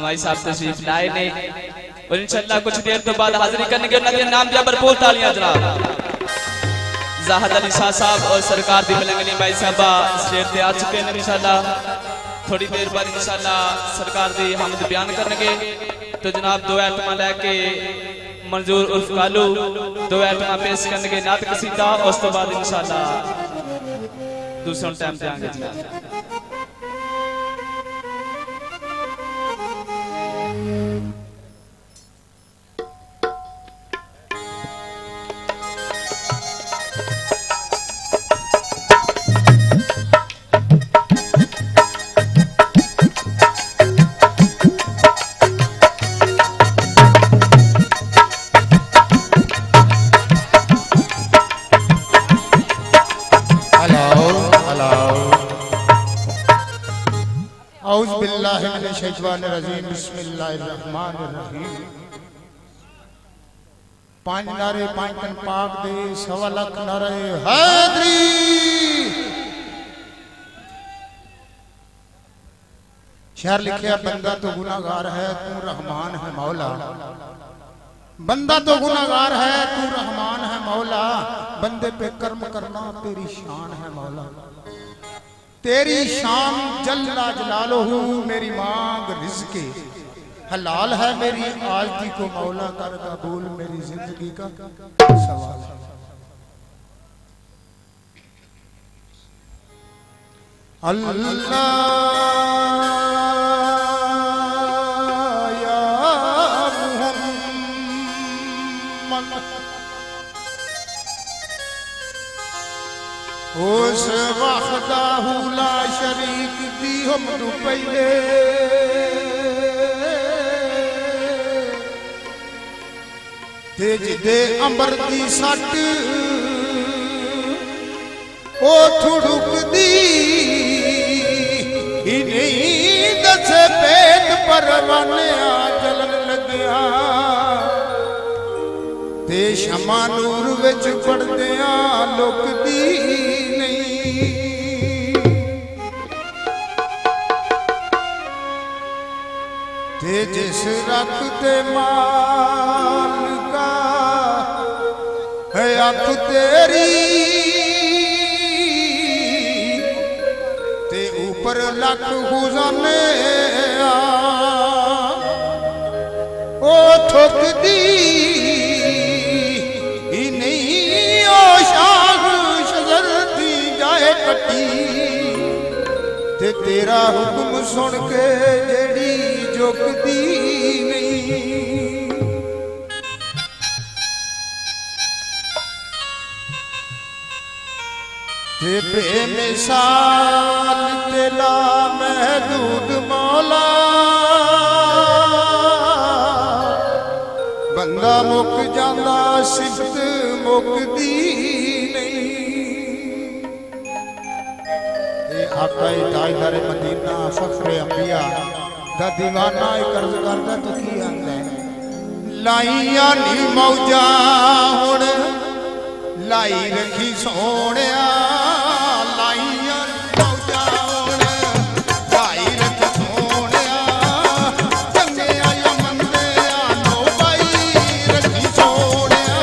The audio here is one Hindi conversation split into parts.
भाई साहब तशरीफ लाए ने और इंशाल्लाह कुछ देर तो बाद हाजिरी करने के उन्होंने नाम दिया भरपूर तालियां जनाब। जाहिद अली शाह साहब और सरकार दी मिलेंगे भाई साहब स्टेज पे आ चुके हैं इंशाल्लाह। थोड़ी देर बाद इंशाल्लाह सरकार दी हमद बयान करेंगे तो जनाब दो आइटम लेके मंजूर उर्फ कालू दो आइटम पेश करने नात कसीदा उस तो बाद इंशाल्लाह दूसरा टाइम देंगे जनाब। पांच नारे पांच तन पाक दे 1.25 लाख नारे हैदरी। शेर लिखिया बंदा तो गुनाहगार है तू रहमान है मौला, बंदा तो गुनाहगार है तू रहमान है मौला, बंदे पे कर्म करना तेरी शान है मौला, तेरी शान जल्ला जलालहू मेरी मांग रिज़्क़े हलाल है मेरी आज़दी को मौला कर कबूल मेरी जिंदगी का सवाल है। अल्लाह या मुहम्मद उस वहदाहु ला शरीक दी हम पहले तेज दे अंबर दी सट ओ थुड़ुक दी ही नहीं दस पेट परवाने आ जलन लग्या ते शमा नूर विच पड़दिया लुक दी नहीं। ते जिस रखते माल का है अख तेरी ते ऊपर लख गुजाने ओ थुक दी ही नहीं ओ शाख शजर दी जाए कटी ते तेरा हुक्म सुन के जेड़ी झुकदी नहीं। ते बेमिसाल तेला महदूद मौला बंदा मुक जांदा सिफत मुकदी नहीं। आका ताजदार मदीना फखरे अंबिया दा दीवाना कर्ज करदा तो की आंदा है लाइया नी मौजा हुण लाई रखी सोहणिया लाइया मौजा हुण लाई रखी सोहणिया चंगिया या मंदिया लो बाई रखी सोहणिया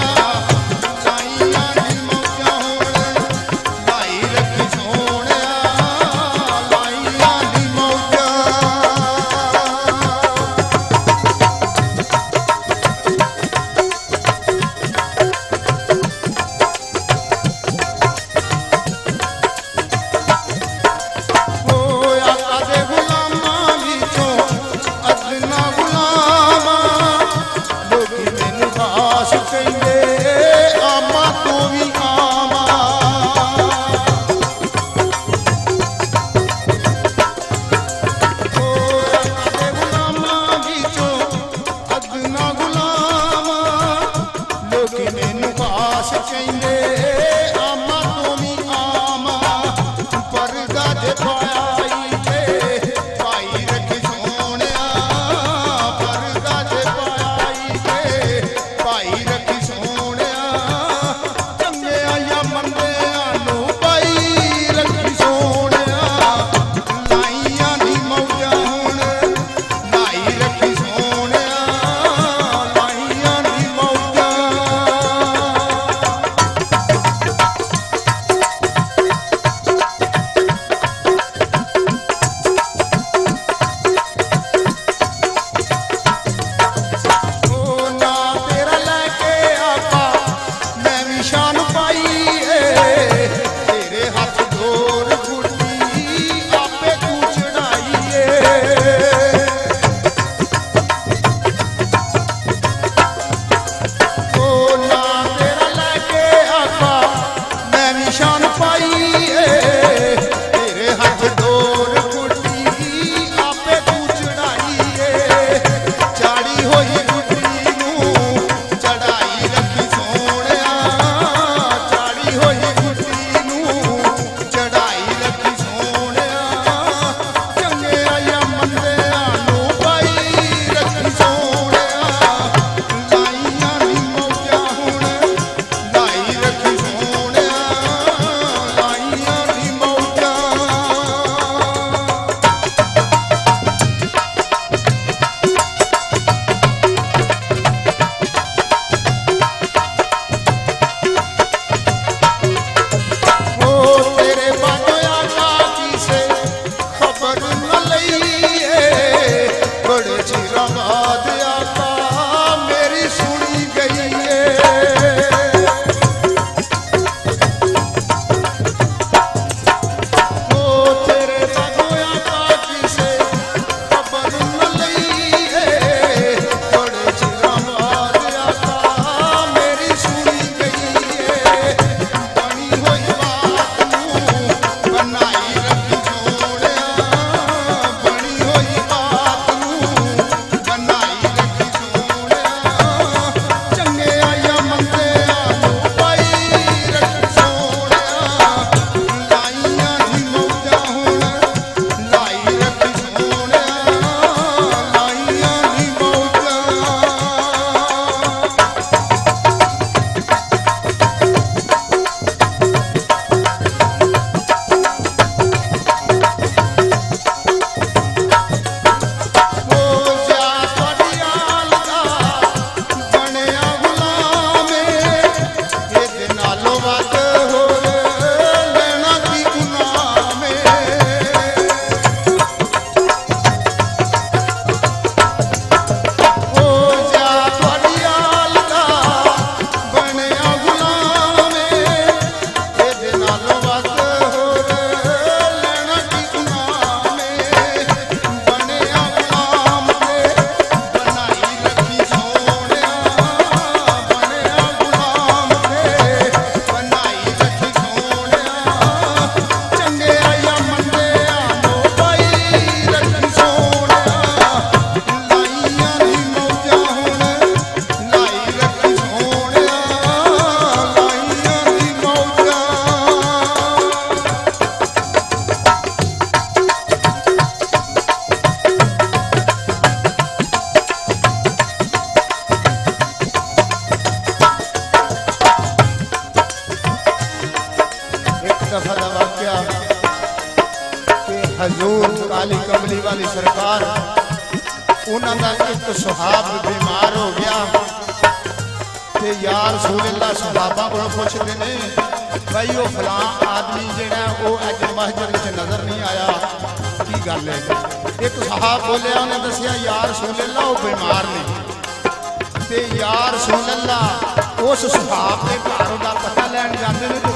लाइया नी मौजा हुण लाई रखी सोहणिया लाइया नी मौजा। हजूर काली कमली वाली सरकार उन्होंने एक सुहाब बीमार हो गया ते यार रसूलुल्लाह सहाबा को पूछते ने भाई वो फलां आदमी जिहड़ा वो अज मस्जिद च नजर नहीं आया की गल है। एक सहाब बोलिया उन्हें दसिया यार रसूलुल्लाह वो बीमार ने ते यार रसूलुल्लाह उस सहाब के घर का पता लैन जाते हैं तो